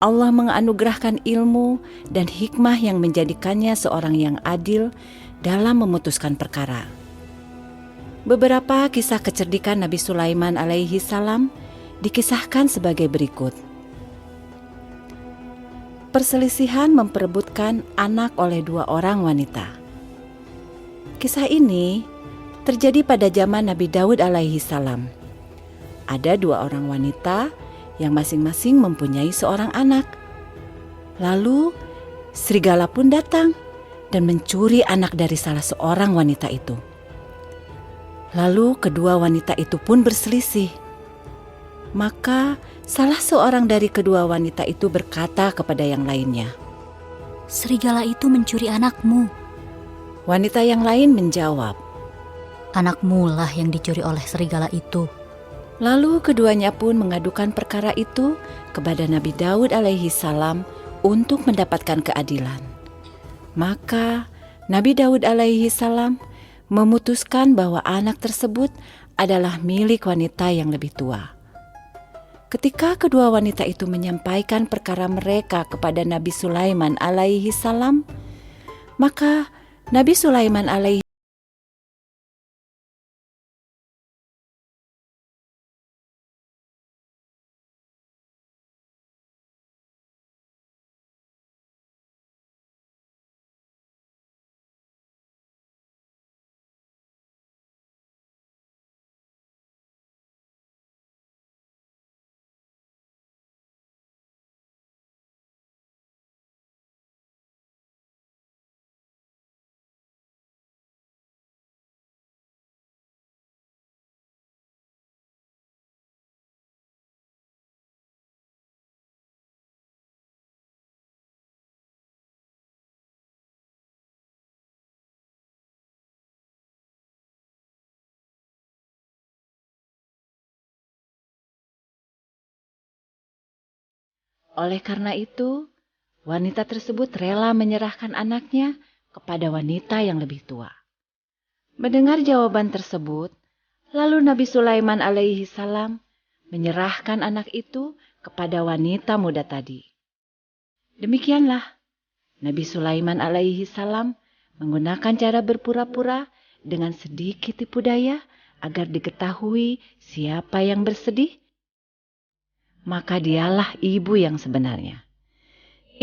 Allah menganugerahkan ilmu dan hikmah yang menjadikannya seorang yang adil dalam memutuskan perkara. Beberapa kisah kecerdikan Nabi Sulaiman alaihi salam dikisahkan sebagai berikut. Perselisihan memperebutkan anak oleh 2 orang wanita. Kisah ini terjadi pada zaman Nabi Daud alaihi salam. Ada 2 orang wanita yang masing-masing mempunyai seorang anak. Lalu serigala pun datang dan mencuri anak dari salah seorang wanita itu. Lalu kedua wanita itu pun berselisih. Maka salah seorang dari kedua wanita itu berkata kepada yang lainnya, "Serigala itu mencuri anakmu." Wanita yang lain menjawab, "Anakmu lah yang dicuri oleh serigala itu." Lalu keduanya pun mengadukan perkara itu kepada Nabi Daud alaihi salam untuk mendapatkan keadilan. Maka Nabi Daud alaihi salam memutuskan bahwa anak tersebut adalah milik wanita yang lebih tua. Ketika kedua wanita itu menyampaikan perkara mereka kepada Nabi Sulaiman alaihi salam, maka Nabi Sulaiman alaihi Oleh karena itu, wanita tersebut rela menyerahkan anaknya kepada wanita yang lebih tua. Mendengar jawaban tersebut, lalu Nabi Sulaiman alaihi salam menyerahkan anak itu kepada wanita muda tadi. Demikianlah, Nabi Sulaiman alaihi salam menggunakan cara berpura-pura dengan sedikit tipu daya agar diketahui siapa yang bersedih, maka dialah ibu yang sebenarnya.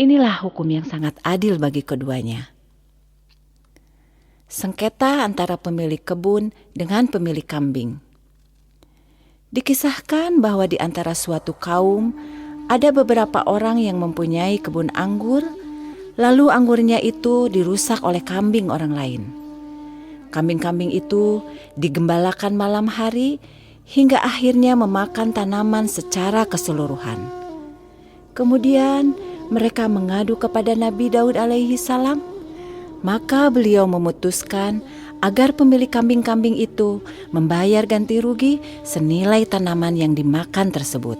Inilah hukum yang sangat adil bagi keduanya. Sengketa antara pemilik kebun dengan pemilik kambing. Dikisahkan bahwa di antara suatu kaum ada beberapa orang yang mempunyai kebun anggur, lalu anggurnya itu dirusak oleh kambing orang lain. Kambing-kambing itu digembalakan malam hari hingga akhirnya memakan tanaman secara keseluruhan. Kemudian mereka mengadu kepada Nabi Daud alaihi salam. Maka beliau memutuskan agar pemilik kambing-kambing itu membayar ganti rugi senilai tanaman yang dimakan tersebut.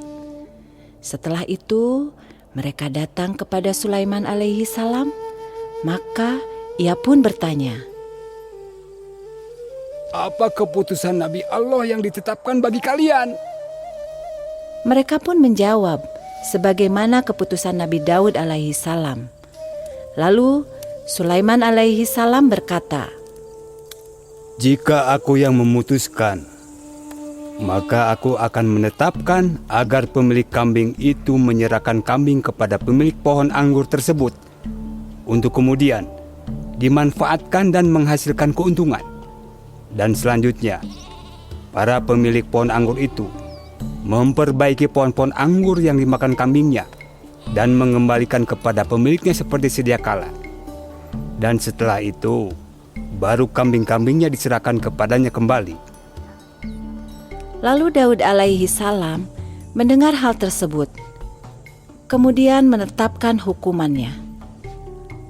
Setelah itu mereka datang kepada Sulaiman alaihi salam. Maka ia pun bertanya, "Apa keputusan Nabi Allah yang ditetapkan bagi kalian?" Mereka pun menjawab sebagaimana keputusan Nabi Daud alaihi salam. Lalu Sulaiman alaihi salam berkata, "Jika aku yang memutuskan, maka aku akan menetapkan agar pemilik kambing itu menyerahkan kambing kepada pemilik pohon anggur tersebut untuk kemudian dimanfaatkan dan menghasilkan keuntungan. Dan selanjutnya, para pemilik pohon anggur itu memperbaiki pohon-pohon anggur yang dimakan kambingnya dan mengembalikan kepada pemiliknya seperti sedia kala. Dan setelah itu, baru kambing-kambingnya diserahkan kepadanya kembali." Lalu Daud alaihi salam mendengar hal tersebut, kemudian menetapkan hukumannya.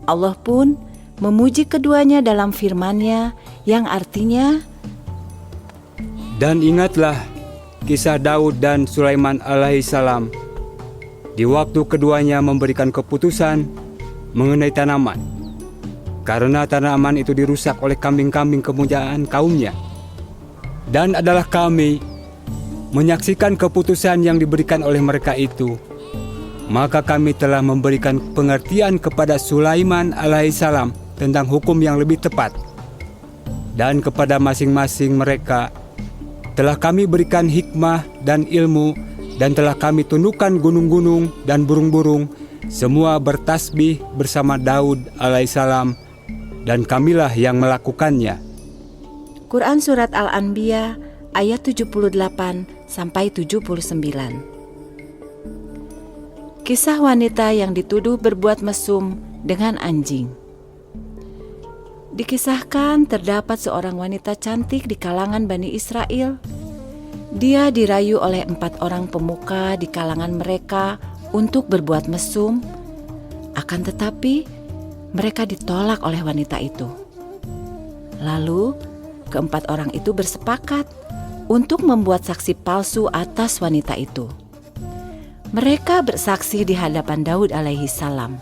Allah pun memuji keduanya dalam firman-Nya yang artinya, Dan ingatlah kisah Daud dan Sulaiman alaihi salam di waktu keduanya memberikan keputusan mengenai tanaman, karena tanaman itu dirusak oleh kambing-kambing kemuliaan kaumnya. Dan adalah kami menyaksikan keputusan yang diberikan oleh mereka itu, maka kami telah memberikan pengertian kepada Sulaiman alaihissalam tentang hukum yang lebih tepat. Dan kepada masing-masing mereka telah kami berikan hikmah dan ilmu, dan telah kami tundukkan gunung-gunung dan burung-burung, semua bertasbih bersama Daud alaihissalam, dan kamilah yang melakukannya. Quran Surat Al-Anbiya ayat 78 sampai 79. Kisah wanita yang dituduh berbuat mesum dengan anjing. Dikisahkan terdapat seorang wanita cantik di kalangan Bani Israel. Dia dirayu oleh 4 orang pemuka di kalangan mereka untuk berbuat mesum, akan tetapi mereka ditolak oleh wanita itu. Lalu keempat orang itu bersepakat untuk membuat saksi palsu atas wanita itu. Mereka bersaksi di hadapan Daud alaihissalam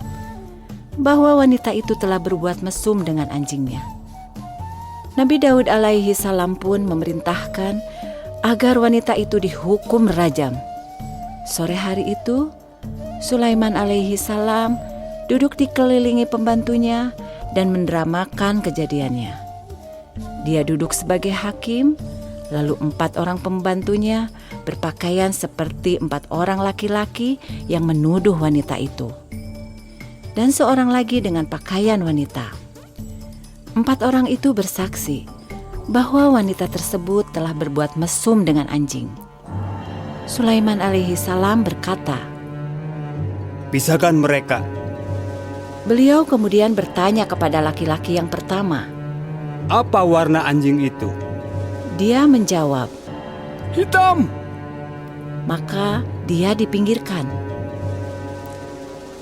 bahwa wanita itu telah berbuat mesum dengan anjingnya. Nabi Daud alaihissalam pun memerintahkan agar wanita itu dihukum rajam. Sore hari itu, Sulaiman alaihissalam duduk dikelilingi pembantunya dan mendramakan kejadiannya. Dia duduk sebagai hakim, lalu 4 orang pembantunya berpakaian seperti 4 orang laki-laki yang menuduh wanita itu. Dan seorang lagi dengan pakaian wanita. 4 orang itu bersaksi bahwa wanita tersebut telah berbuat mesum dengan anjing. Sulaiman alaihissalam berkata, Pisahkan mereka. Beliau kemudian bertanya kepada laki-laki yang pertama. Apa warna anjing itu? Dia menjawab, Hitam. maka dia dipinggirkan.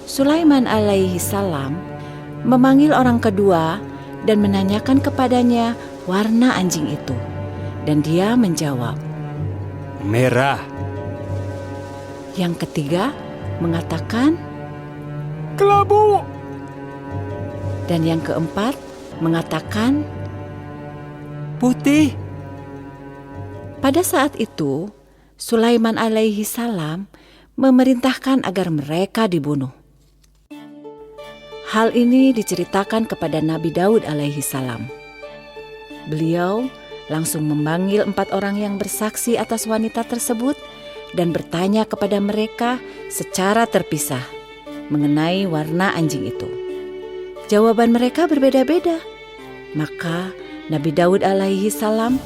Sulaiman alaihissalam memanggil orang kedua dan menanyakan kepadanya warna anjing itu. Dan dia menjawab, Merah. Yang ketiga mengatakan, Kelabu. dan yang keempat mengatakan, Putih. pada saat itu Sulaiman alaihissalam memerintahkan agar mereka dibunuh. Hal ini diceritakan kepada Nabi Daud alaihissalam. Beliau langsung memanggil 4 orang yang bersaksi atas wanita tersebut dan bertanya kepada mereka secara terpisah mengenai warna anjing itu. Jawaban mereka berbeda-beda. Maka Nabi Daud alaihissalam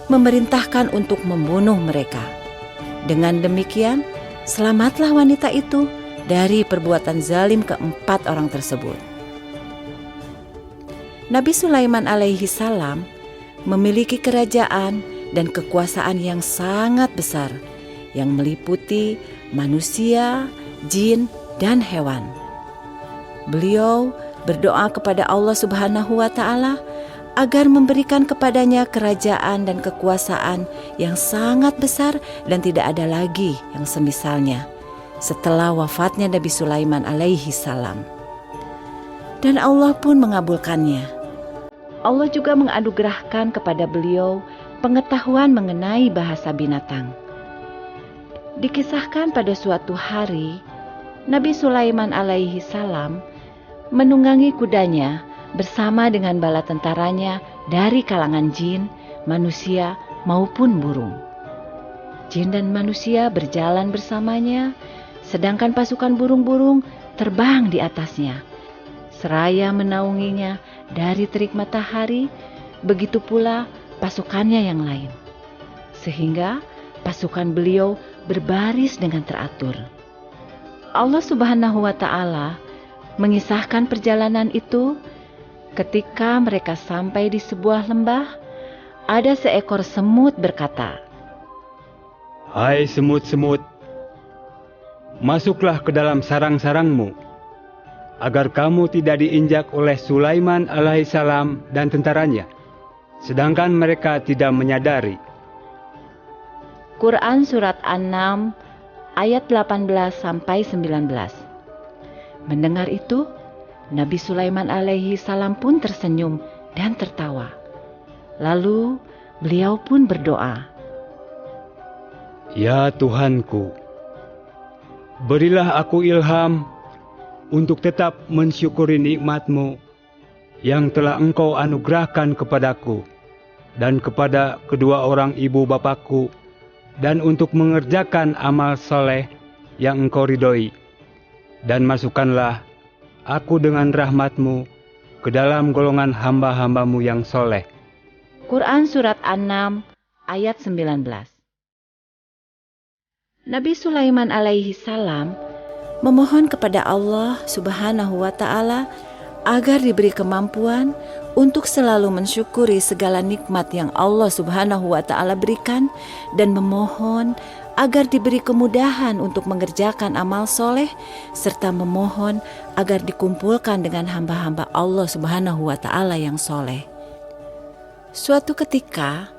memerintahkan untuk membunuh mereka. Dengan demikian, selamatlah wanita itu dari perbuatan zalim ke-4 orang tersebut. Nabi Sulaiman alaihissalam memiliki kerajaan dan kekuasaan yang sangat besar yang meliputi manusia, jin, dan hewan. Beliau berdoa kepada Allah Subhanahu wa Ta'ala agar memberikan kepadanya kerajaan dan kekuasaan yang sangat besar dan tidak ada lagi yang semisalnya setelah wafatnya Nabi Sulaiman alaihi salam. Dan Allah pun mengabulkannya. Allah juga menganugerahkan kepada beliau pengetahuan mengenai bahasa binatang. Dikisahkan pada suatu hari, Nabi Sulaiman alaihi salam menunggangi kudanya bersama dengan bala tentaranya dari kalangan jin, manusia maupun burung. Jin dan manusia berjalan bersamanya, sedangkan pasukan burung-burung terbang di atasnya, seraya menaunginya dari terik matahari, begitu pula pasukannya yang lain. Sehingga pasukan beliau berbaris dengan teratur. Allah Subhanahu wa Ta'ala mengisahkan perjalanan itu. Ketika mereka sampai di sebuah lembah, ada seekor semut berkata, Hai semut-semut, masuklah ke dalam sarang-sarangmu, agar kamu tidak diinjak oleh Sulaiman alaihissalam dan tentaranya, sedangkan mereka tidak menyadari. Quran Surat An-Naml ayat 18-19. Mendengar itu, Nabi Sulaiman alaihi salam pun tersenyum dan tertawa. Lalu beliau pun berdoa, Ya Tuhanku, berilah aku ilham untuk tetap mensyukuri nikmat-Mu yang telah Engkau anugerahkan kepadaku dan kepada kedua orang ibu bapakku, dan untuk mengerjakan amal soleh yang Engkau ridhoi. Dan masukkanlah aku dengan rahmat-Mu ke dalam golongan hamba-hamba-Mu yang soleh. Quran Surat An-Naml ayat 19. Nabi Sulaiman alaihi salam memohon kepada Allah Subhanahu wa Ta'ala agar diberi kemampuan untuk selalu mensyukuri segala nikmat yang Allah Subhanahu wa Ta'ala berikan, dan memohon agar diberi kemudahan untuk mengerjakan amal soleh, serta memohon agar dikumpulkan dengan hamba-hamba Allah Subhanahu wa Ta'ala yang soleh. Suatu ketika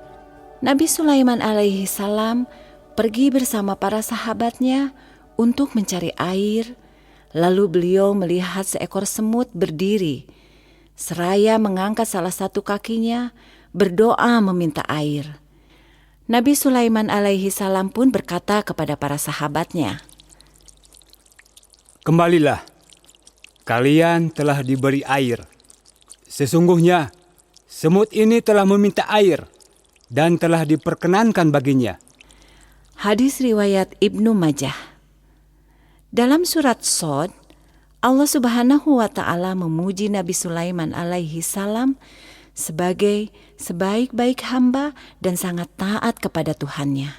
Nabi Sulaiman alaihi salam pergi bersama para sahabatnya untuk mencari air. Lalu beliau melihat seekor semut berdiri, seraya mengangkat salah satu kakinya, berdoa meminta air. Nabi Sulaiman alaihi salam pun berkata kepada para sahabatnya, Kembalilah, kalian telah diberi air. Sesungguhnya semut ini telah meminta air dan telah diperkenankan baginya. Hadis riwayat Ibnu Majah. Dalam surat Shad, Allah Subhanahu wa Ta'ala memuji Nabi Sulaiman alaihi salam sebagai sebaik-baik hamba dan sangat taat kepada Tuhannya.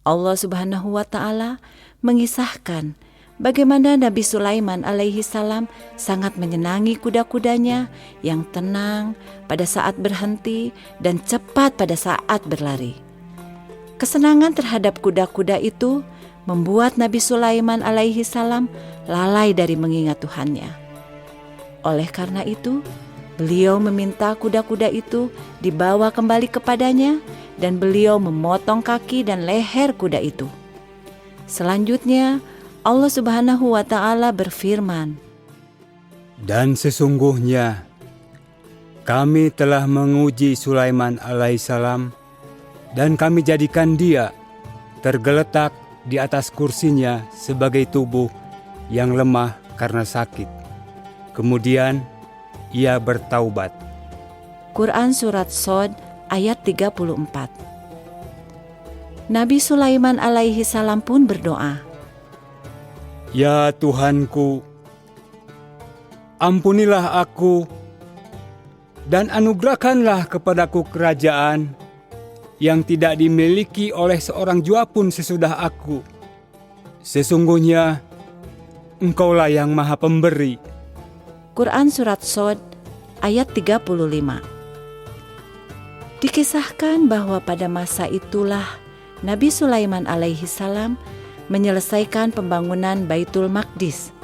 Allah Subhanahu wa Ta'ala mengisahkan bagaimana Nabi Sulaiman alaihi salam sangat menyenangi kuda-kudanya yang tenang pada saat berhenti dan cepat pada saat berlari. Kesenangan terhadap kuda-kuda itu membuat Nabi Sulaiman alaihi salam lalai dari mengingat Tuhannya. Oleh karena itu, beliau meminta kuda-kuda itu dibawa kembali kepadanya, dan beliau memotong kaki dan leher kuda itu. Selanjutnya, Allah Subhanahu wa Ta'ala berfirman, Dan sesungguhnya kami telah menguji Sulaiman alaihissalam, dan kami jadikan dia tergeletak di atas kursinya sebagai tubuh yang lemah karena sakit. Kemudian ia bertaubat. Quran Surat Shad ayat 34. Nabi Sulaiman alaihi salam pun berdoa, Ya Tuhanku, ampunilah aku dan anugerahkanlah kepadaku kerajaan yang tidak dimiliki oleh seorang jua pun sesudah aku. Sesungguhnya Engkaulah yang Maha Pemberi. Quran Surat Shad ayat 35. Dikisahkan bahwa pada masa itulah Nabi Sulaiman alaihi salam menyelesaikan pembangunan Baitul Maqdis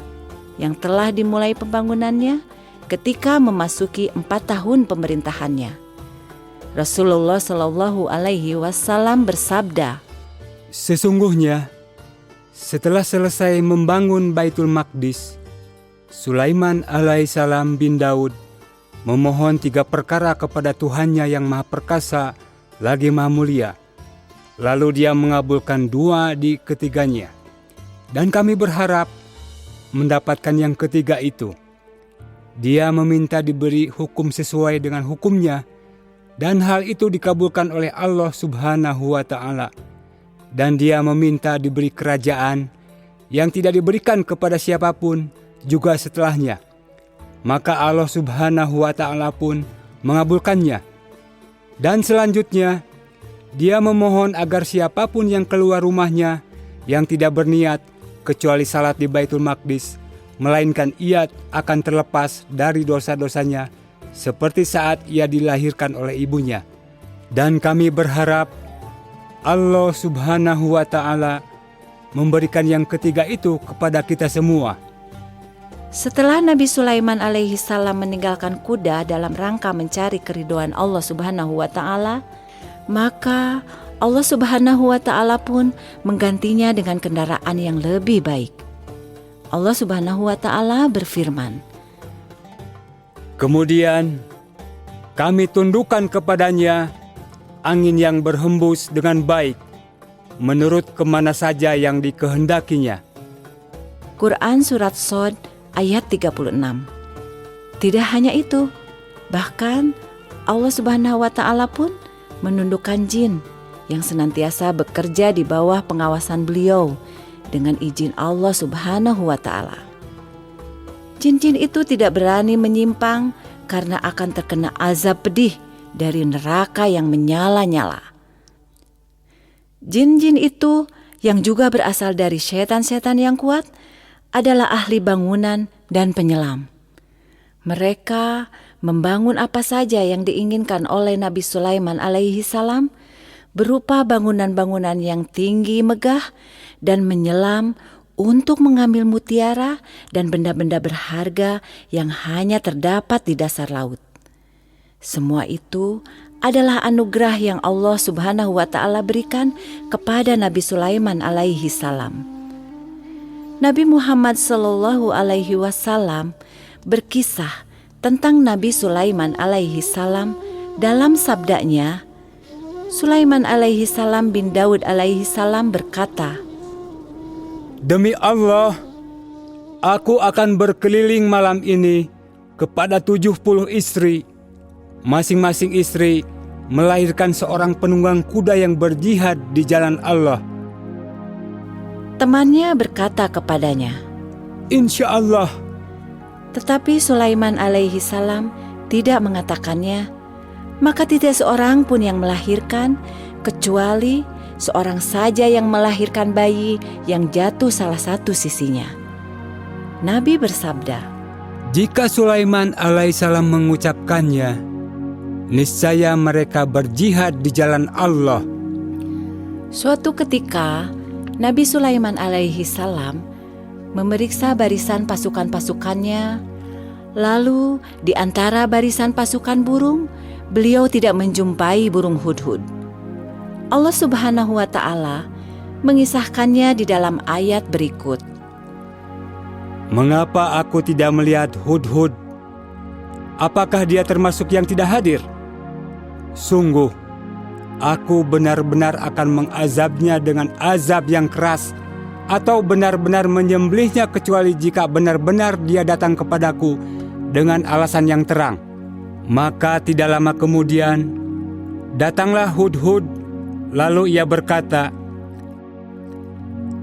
yang telah dimulai pembangunannya ketika memasuki 4 tahun pemerintahannya. Rasulullah Shallallahu Alaihi Wasallam bersabda, Sesungguhnya setelah selesai membangun Baitul Maqdis, Sulaiman alaihissalam bin Daud memohon 3 perkara kepada Tuhannya yang Maha Perkasa lagi Maha Mulia. Lalu dia mengabulkan 2 di ketiganya. Dan kami berharap mendapatkan yang ketiga itu. Dia meminta diberi hukum sesuai dengan hukumnya, dan hal itu dikabulkan oleh Allah Subhanahu wa Ta'ala. Dan dia meminta diberi kerajaan yang tidak diberikan kepada siapapun juga setelahnya. Maka Allah Subhanahu wa Ta'ala pun mengabulkannya. Dan selanjutnya, dia memohon agar siapapun yang keluar rumahnya yang tidak berniat kecuali salat di Baitul Maqdis, melainkan ia akan terlepas dari dosa-dosanya seperti saat ia dilahirkan oleh ibunya. Dan kami berharap Allah Subhanahu wa Ta'ala memberikan yang ketiga itu kepada kita semua. Setelah Nabi Sulaiman alaihi salam meninggalkan kuda dalam rangka mencari keridhaan Allah Subhanahu wa Ta'ala, maka Allah Subhanahu wa Ta'ala pun menggantinya dengan kendaraan yang lebih baik. Allah Subhanahu wa Ta'ala berfirman, Kemudian kami tundukkan kepadanya angin yang berhembus dengan baik menurut kemana saja yang dikehendakinya. Quran Surat Shod ayat 36. Tidak hanya itu, bahkan Allah Subhanahu wa Ta'ala pun menundukkan jin yang senantiasa bekerja di bawah pengawasan beliau dengan izin Allah Subhanahu wa Ta'ala. Jin-jin itu tidak berani menyimpang karena akan terkena azab pedih dari neraka yang menyala-nyala. Jin-jin itu yang juga berasal dari setan-setan yang kuat adalah ahli bangunan dan penyelam. Mereka membangun apa saja yang diinginkan oleh Nabi Sulaiman alaihi salam, berupa bangunan-bangunan yang tinggi megah dan menyelam untuk mengambil mutiara dan benda-benda berharga yang hanya terdapat di dasar laut. Semua itu adalah anugerah yang Allah Subhanahu wa Ta'ala berikan kepada Nabi Sulaiman alaihi salam. Nabi Muhammad sallallahu alaihi wasallam berkisah tentang Nabi Sulaiman alaihi salam dalam sabdanya, Sulaiman alaihi salam bin Daud alaihi salam berkata, Demi Allah, aku akan berkeliling malam ini kepada 70 istri. Masing-masing istri melahirkan seorang penunggang kuda yang berjihad di jalan Allah. Temannya berkata kepadanya, Insya Allah. tetapi Sulaiman alaihi salam tidak mengatakannya, maka tidak seorang pun yang melahirkan, kecuali seorang saja yang melahirkan bayi yang jatuh salah satu sisinya. Nabi bersabda, Jika Sulaiman alaihissalam mengucapkannya, niscaya mereka berjihad di jalan Allah. suatu ketika Nabi Sulaiman alaihi salam memeriksa barisan pasukan-pasukannya. Lalu di antara barisan pasukan burung, beliau tidak menjumpai burung hudhud. Allah Subhanahu wa Ta'ala mengisahkannya di dalam ayat berikut. Mengapa aku tidak melihat hudhud? Apakah dia termasuk yang tidak hadir? Sungguh, aku benar-benar akan mengazabnya dengan azab yang keras, atau benar-benar menyembelihnya kecuali jika benar-benar dia datang kepadaku dengan alasan yang terang. Maka tidak lama kemudian, datanglah hudhud, lalu ia berkata,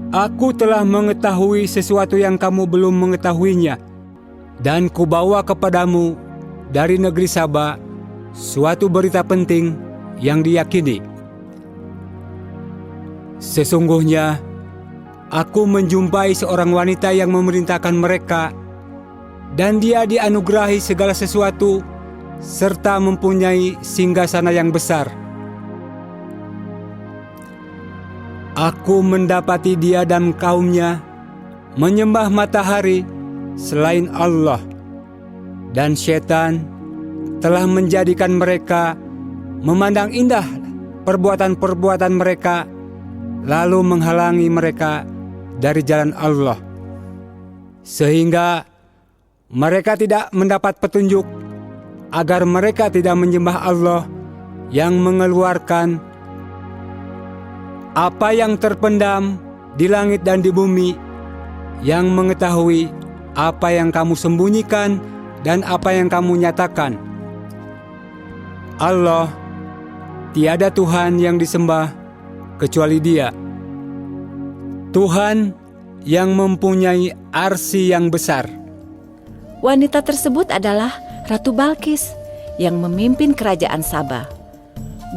Aku telah mengetahui sesuatu yang kamu belum mengetahuinya, dan kubawa kepadamu dari negeri Saba suatu berita penting yang diyakini. Sesungguhnya, aku menjumpai seorang wanita yang memerintahkan mereka, dan dia dianugerahi segala sesuatu, serta mempunyai singgasana yang besar. Aku mendapati dia dan kaumnya menyembah matahari selain Allah, dan syaitan telah menjadikan mereka memandang indah perbuatan-perbuatan mereka, lalu menghalangi mereka dari jalan Allah, sehingga mereka tidak mendapat petunjuk agar mereka tidak menyembah Allah yang mengeluarkan apa yang terpendam di langit dan di bumi, yang mengetahui apa yang kamu sembunyikan dan apa yang kamu nyatakan. Allah, tiada Tuhan yang disembah kecuali Dia, Tuhan yang mempunyai arsy yang besar. Wanita tersebut adalah Ratu Balqis yang memimpin kerajaan Saba.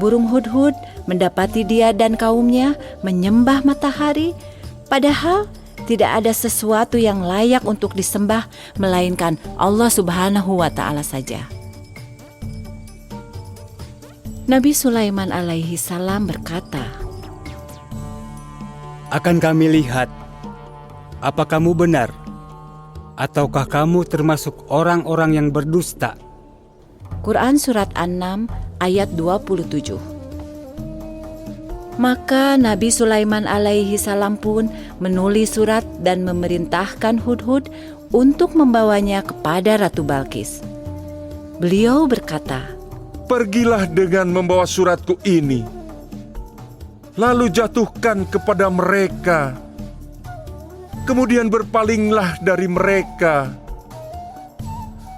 Burung hudhud mendapati dia dan kaumnya menyembah matahari, padahal tidak ada sesuatu yang layak untuk disembah melainkan Allah Subhanahu wa Ta'ala saja. Nabi Sulaiman alaihi salam berkata, Akan kami lihat, apa kamu benar, ataukah kamu termasuk orang-orang yang berdusta? Quran Surat An-Nam ayat 27. Maka Nabi Sulaiman alaihi salam pun menulis surat dan memerintahkan hudhud untuk membawanya kepada Ratu Balqis. Beliau berkata, Pergilah dengan membawa suratku ini, lalu jatuhkan kepada mereka. Kemudian berpalinglah dari mereka.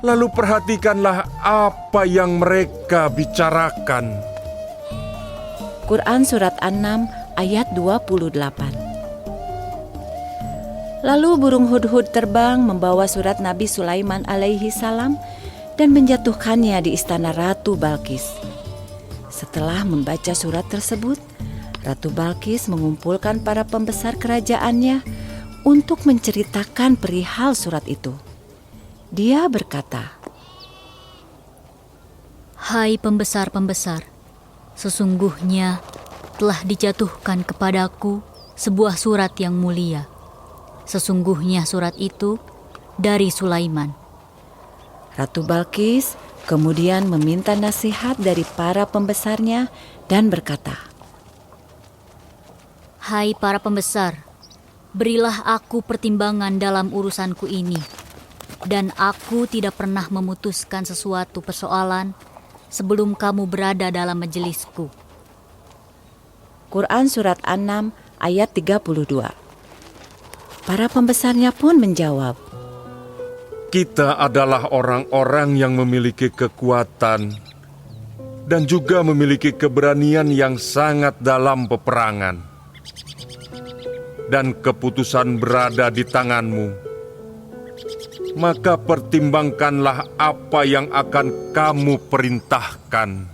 Lalu perhatikanlah apa yang mereka bicarakan. Quran Surat An-Naml ayat 28. Lalu burung hudhud terbang membawa surat Nabi Sulaiman alaihi salam dan menjatuhkannya di istana Ratu Balkis. Setelah membaca surat tersebut, Ratu Balkis mengumpulkan para pembesar kerajaannya untuk menceritakan perihal surat itu. Dia berkata, Hai pembesar-pembesar, sesungguhnya telah dijatuhkan kepadaku sebuah surat yang mulia. Sesungguhnya surat itu dari Sulaiman. Ratu Balkis kemudian meminta nasihat dari para pembesarnya dan berkata, Hai para pembesar, berilah aku pertimbangan dalam urusanku ini, dan aku tidak pernah memutuskan sesuatu persoalan sebelum kamu berada dalam majelisku. Quran Surat An-Naml ayat 32. Para pembesarnya pun menjawab, Kita adalah orang-orang yang memiliki kekuatan dan juga memiliki keberanian yang sangat dalam peperangan. Dan keputusan berada di tanganmu. Maka pertimbangkanlah apa yang akan kamu perintahkan.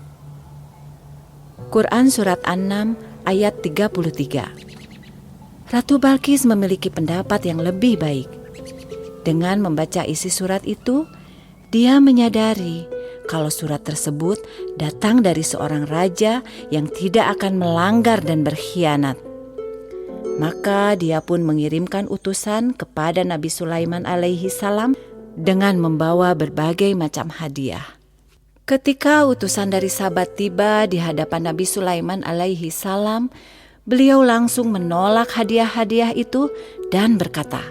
Quran Surat An-Naml ayat 33. Ratu Balkis memiliki pendapat yang lebih baik. Dengan membaca isi surat itu, dia menyadari kalau surat tersebut datang dari seorang raja yang tidak akan melanggar dan berkhianat. Maka dia pun mengirimkan utusan kepada Nabi Sulaiman alaihi salam dengan membawa berbagai macam hadiah. Ketika utusan dari Saba tiba di hadapan Nabi Sulaiman alaihi salam, beliau langsung menolak hadiah-hadiah itu dan berkata,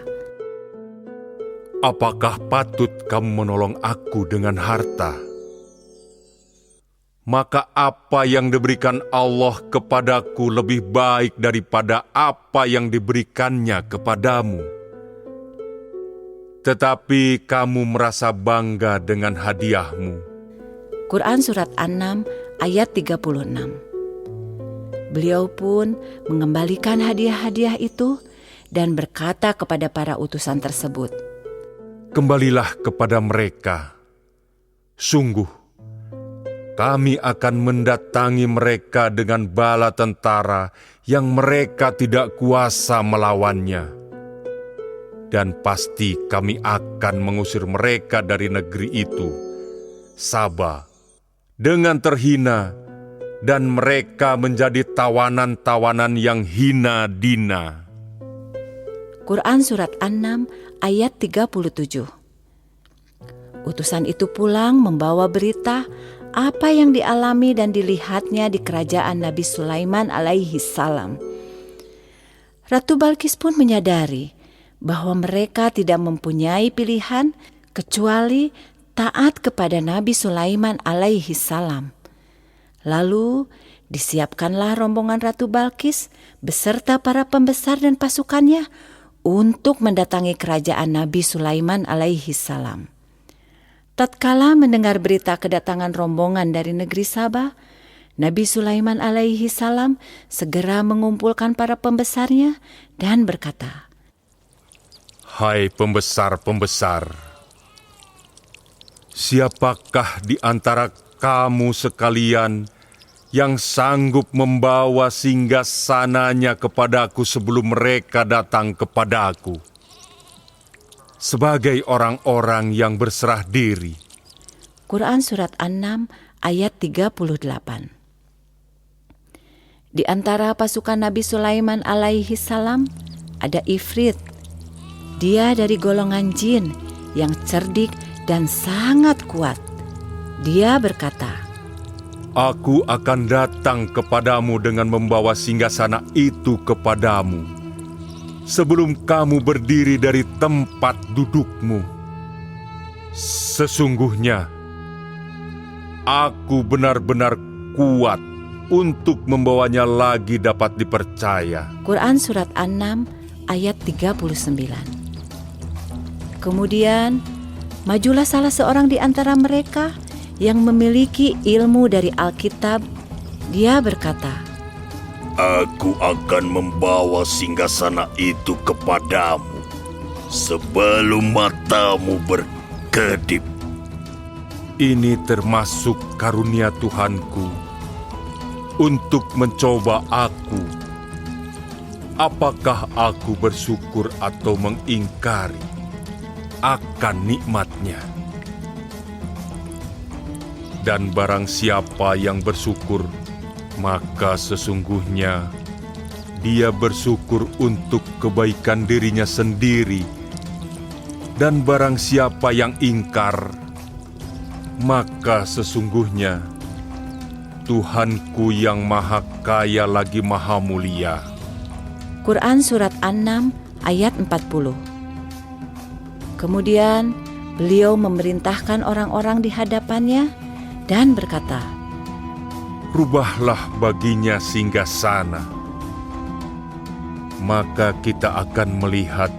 Apakah patut kamu menolong aku dengan harta? Maka apa yang diberikan Allah kepadaku lebih baik daripada apa yang diberikannya kepadamu. Tetapi kamu merasa bangga dengan hadiahmu. Quran Surat An-Naml ayat 36. Beliau pun mengembalikan hadiah-hadiah itu dan berkata kepada para utusan tersebut, Kembalilah kepada mereka. Sungguh, kami akan mendatangi mereka dengan bala tentara yang mereka tidak kuasa melawannya. Dan pasti kami akan mengusir mereka dari negeri itu, Saba, dengan terhina, dan mereka menjadi tawanan-tawanan yang hina dina. Quran Surat An-Naml ayat 37. Utusan itu pulang membawa berita apa yang dialami dan dilihatnya di kerajaan Nabi Sulaiman alaihi salam. Ratu Balkis pun menyadari bahwa mereka tidak mempunyai pilihan kecuali taat kepada Nabi Sulaiman alaihi salam. Lalu disiapkanlah rombongan Ratu Balkis beserta para pembesar dan pasukannya untuk mendatangi kerajaan Nabi Sulaiman alaihi salam. Tatkala mendengar berita kedatangan rombongan dari negeri Saba, Nabi Sulaiman alaihi salam segera mengumpulkan para pembesarnya dan berkata, Hai pembesar-pembesar, siapakah di antara kamu sekalian yang sanggup membawa singgasananya kepadaku sebelum mereka datang kepadaku, sebagai orang-orang yang berserah diri? Quran Surat An-Naml ayat 38. Di antara pasukan Nabi Sulaiman alaihi salam ada Ifrit. Dia dari golongan jin yang cerdik dan sangat kuat. Dia berkata, Aku akan datang kepadamu dengan membawa singgasana itu kepadamu, sebelum kamu berdiri dari tempat dudukmu. Sesungguhnya, aku benar-benar kuat untuk membawanya lagi dapat dipercaya. Quran Surat An-Naml ayat 39. Kemudian, majulah salah seorang di antara mereka yang memiliki ilmu dari Alkitab. Dia berkata, Aku akan membawa singgasana itu kepadamu sebelum matamu berkedip. Ini termasuk karunia Tuhanku untuk mencoba aku. Apakah aku bersyukur atau mengingkari akan nikmat-Nya? Dan barang siapa yang bersyukur, maka sesungguhnya dia bersyukur untuk kebaikan dirinya sendiri. Dan barang siapa yang ingkar, maka sesungguhnya Tuhanku yang Maha Kaya lagi Maha Mulia. Quran Surat An-Nam ayat 40. Kemudian beliau memerintahkan orang-orang di hadapannya dan berkata, Rubahlah baginya singgasana, maka kita akan melihat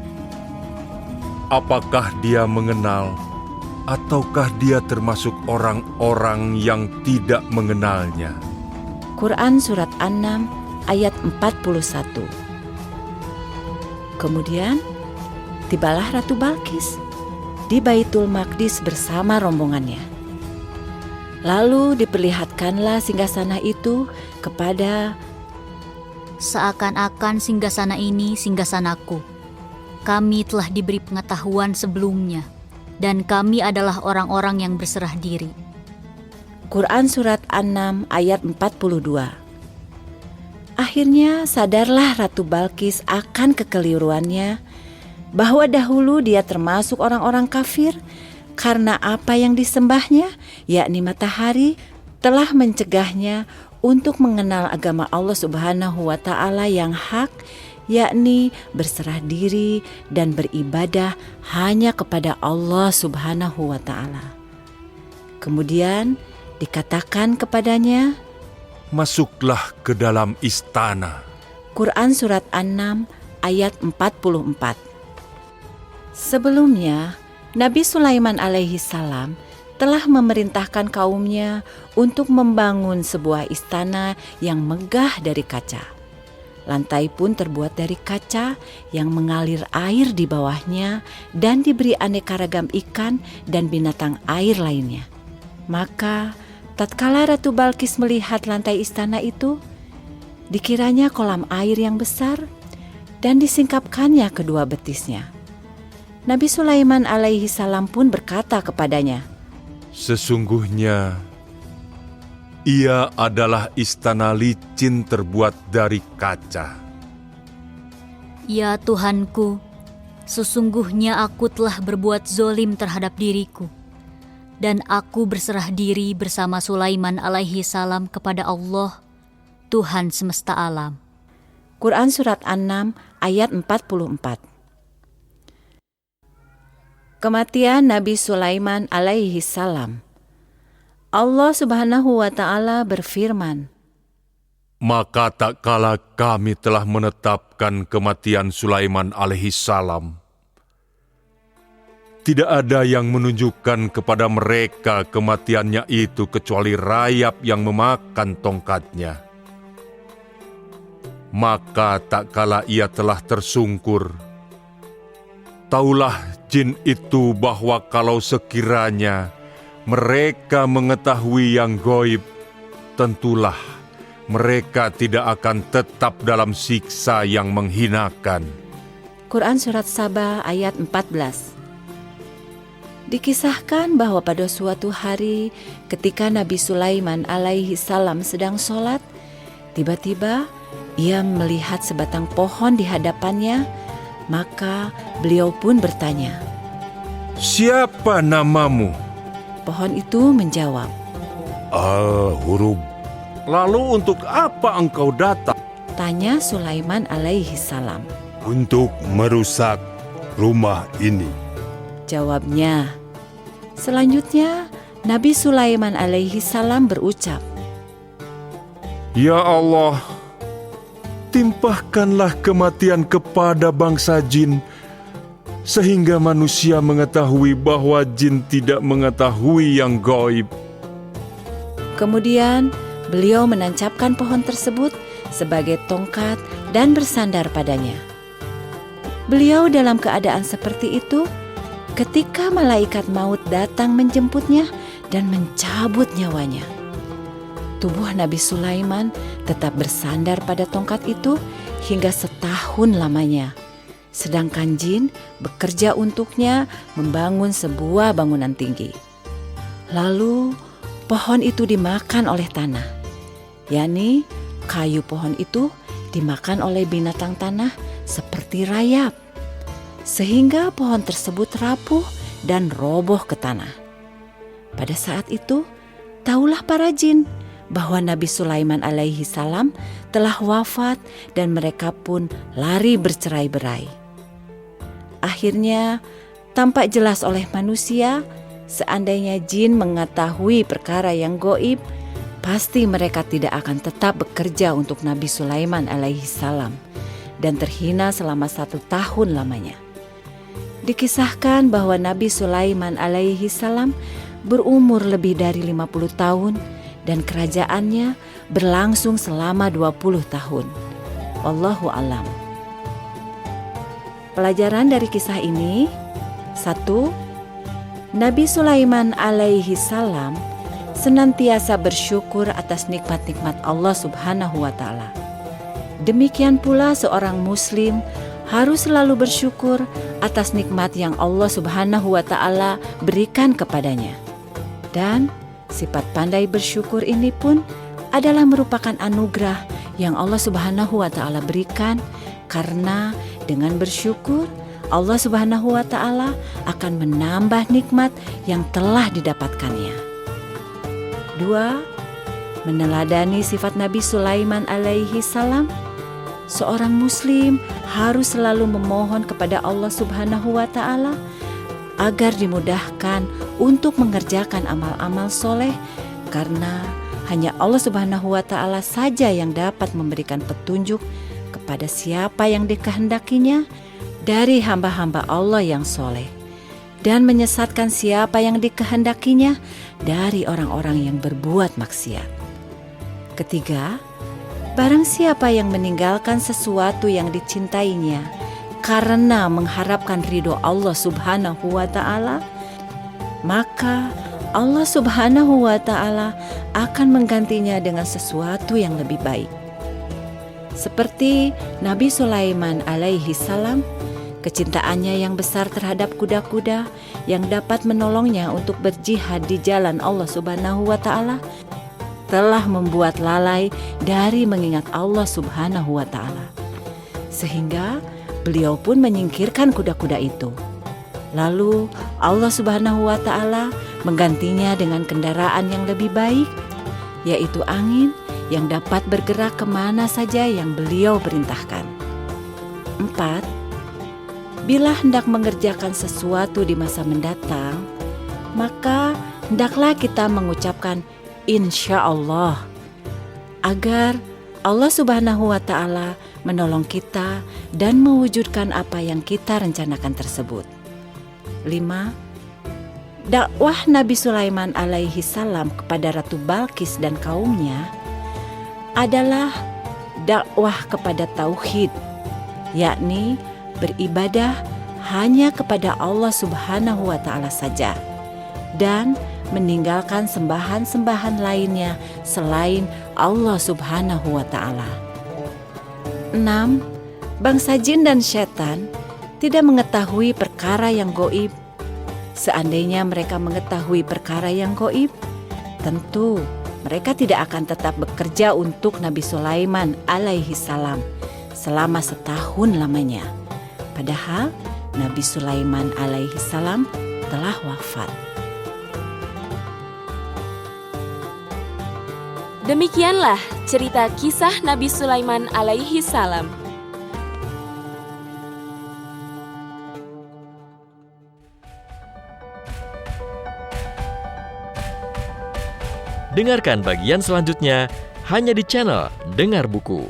apakah dia mengenal ataukah dia termasuk orang-orang yang tidak mengenalnya. Quran Surat An-Nam ayat 41. Kemudian tibalah Ratu Balkis di Baitul Maqdis bersama rombongannya. Lalu diperlihatkanlah singgasana itu kepada Seakan-akan singgasana ini singgasanaku. Kami telah diberi pengetahuan sebelumnya, dan kami adalah orang-orang yang berserah diri. Quran Surat An-Nam ayat 42. Akhirnya sadarlah Ratu Balkis akan kekeliruannya, bahwa dahulu dia termasuk orang-orang kafir karena apa yang disembahnya, yakni matahari, telah mencegahnya untuk mengenal agama Allah Subhanahu wa Ta'ala yang hak, yakni berserah diri dan beribadah hanya kepada Allah Subhanahu wa Ta'ala. Kemudian dikatakan kepadanya, Masuklah ke dalam istana. Quran Surat An-Nam ayat 44. Sebelumnya, Nabi Sulaiman alaihi salam telah memerintahkan kaumnya untuk membangun sebuah istana yang megah dari kaca. Lantai pun terbuat dari kaca yang mengalir air di bawahnya dan diberi aneka ragam ikan dan binatang air lainnya. Maka tatkala Ratu Balkis melihat lantai istana itu, dikiranya kolam air yang besar dan disingkapkannya kedua betisnya. Nabi Sulaiman alaihi salam pun berkata kepadanya, Sesungguhnya ia adalah istana licin terbuat dari kaca. Ya Tuhanku, sesungguhnya aku telah berbuat zolim terhadap diriku, dan aku berserah diri bersama Sulaiman alaihi salam kepada Allah, Tuhan semesta alam. Quran Surat An-Nam ayat 44. Kematian Nabi Sulaiman alaihi salam. Allah Subhanahu wa Ta'ala berfirman, Maka tak kala kami telah menetapkan kematian Sulaiman alaihi salam, tidak ada yang menunjukkan kepada mereka kematiannya itu kecuali rayap yang memakan tongkatnya. Maka tak kala ia telah tersungkur, taulah jin itu bahwa kalau sekiranya mereka mengetahui yang gaib, tentulah mereka tidak akan tetap dalam siksa yang menghinakan. Quran Surat Saba ayat 14. Dikisahkan bahwa pada suatu hari ketika Nabi Sulaiman alaihi salam sedang sholat, tiba-tiba ia melihat sebatang pohon di hadapannya, maka beliau pun bertanya, Siapa namamu? Pohon itu menjawab, Al-Hurub. Lalu untuk apa engkau datang? tanya Sulaiman alaihi salam. Untuk merusak rumah ini. Jawabnya. Selanjutnya, Nabi Sulaiman alaihi salam berucap, Ya Allah, timpahkanlah kematian kepada bangsa jin, sehingga manusia mengetahui bahwa jin tidak mengetahui yang gaib. Kemudian beliau menancapkan pohon tersebut sebagai tongkat dan bersandar padanya. Beliau dalam keadaan seperti itu ketika malaikat maut datang menjemputnya dan mencabut nyawanya. Tubuh Nabi Sulaiman tetap bersandar pada tongkat itu hingga setahun lamanya. Sedangkan jin bekerja untuknya membangun sebuah bangunan tinggi. Lalu pohon itu dimakan oleh tanah, yakni kayu pohon itu dimakan oleh binatang tanah seperti rayap, sehingga pohon tersebut rapuh dan roboh ke tanah. Pada saat itu, taulah para jin bahwa Nabi Sulaiman alaihi salam telah wafat dan mereka pun lari bercerai-berai. Akhirnya tampak jelas oleh manusia, seandainya jin mengetahui perkara yang gaib, pasti mereka tidak akan tetap bekerja untuk Nabi Sulaiman alaihi salam dan terhina selama 1 tahun lamanya. Dikisahkan bahwa Nabi Sulaiman alaihi salam berumur lebih dari 50 tahun dan kerajaannya berlangsung selama 20 tahun. Wallahu a'lam. Pelajaran dari kisah ini: 1. Nabi Sulaiman alaihi salam senantiasa bersyukur atas nikmat-nikmat Allah Subhanahu wa ta'ala. Demikian pula seorang muslim harus selalu bersyukur atas nikmat yang Allah Subhanahu wa ta'ala berikan kepadanya. Dan sifat pandai bersyukur ini pun adalah merupakan anugerah yang Allah Subhanahu wa ta'ala berikan, karena dengan bersyukur Allah Subhanahu wa ta'ala akan menambah nikmat yang telah didapatkannya. 2. Meneladani sifat Nabi Sulaiman alaihi salam, seorang muslim harus selalu memohon kepada Allah Subhanahu wa ta'ala agar dimudahkan untuk mengerjakan amal-amal soleh, karena hanya Allah Subhanahu wa ta'ala saja yang dapat memberikan petunjuk kepada siapa yang dikehendakinya dari hamba-hamba Allah yang soleh, dan menyesatkan siapa yang dikehendakinya dari orang-orang yang berbuat maksiat. 3. Barang siapa yang meninggalkan sesuatu yang dicintainya karena mengharapkan ridho Allah Subhanahu wa ta'ala, maka Allah Subhanahu wa ta'ala akan menggantinya dengan sesuatu yang lebih baik. Seperti Nabi Sulaiman alaihi salam, kecintaannya yang besar terhadap kuda-kuda yang dapat menolongnya untuk berjihad di jalan Allah Subhanahu wa ta'ala telah membuat lalai dari mengingat Allah Subhanahu wa ta'ala, sehingga beliau pun menyingkirkan kuda-kuda itu. Lalu Allah Subhanahu wa ta'ala menggantinya dengan kendaraan yang lebih baik, yaitu angin yang dapat bergerak kemana saja yang beliau perintahkan. 4. Bila hendak mengerjakan sesuatu di masa mendatang, maka hendaklah kita mengucapkan insya Allah, agar Allah Subhanahu wa ta'ala menolong kita dan mewujudkan apa yang kita rencanakan tersebut. 5. Dakwah Nabi Sulaiman alaihi salam kepada Ratu Balqis dan kaumnya adalah dakwah kepada tauhid, yakni beribadah hanya kepada Allah Subhanahu wa ta'ala saja, dan meninggalkan sembahan-sembahan lainnya selain Allah Subhanahu wa ta'ala. 6. Bangsa jin dan setan tidak mengetahui perkara yang gaib. Seandainya mereka mengetahui perkara yang gaib, tentu mereka tidak akan tetap bekerja untuk Nabi Sulaiman alaihi salam selama 1 tahun lamanya. Padahal Nabi Sulaiman alaihi salam telah wafat. Demikianlah cerita kisah Nabi Sulaiman alaihi salam. Dengarkan bagian selanjutnya hanya di channel Dengar Buku.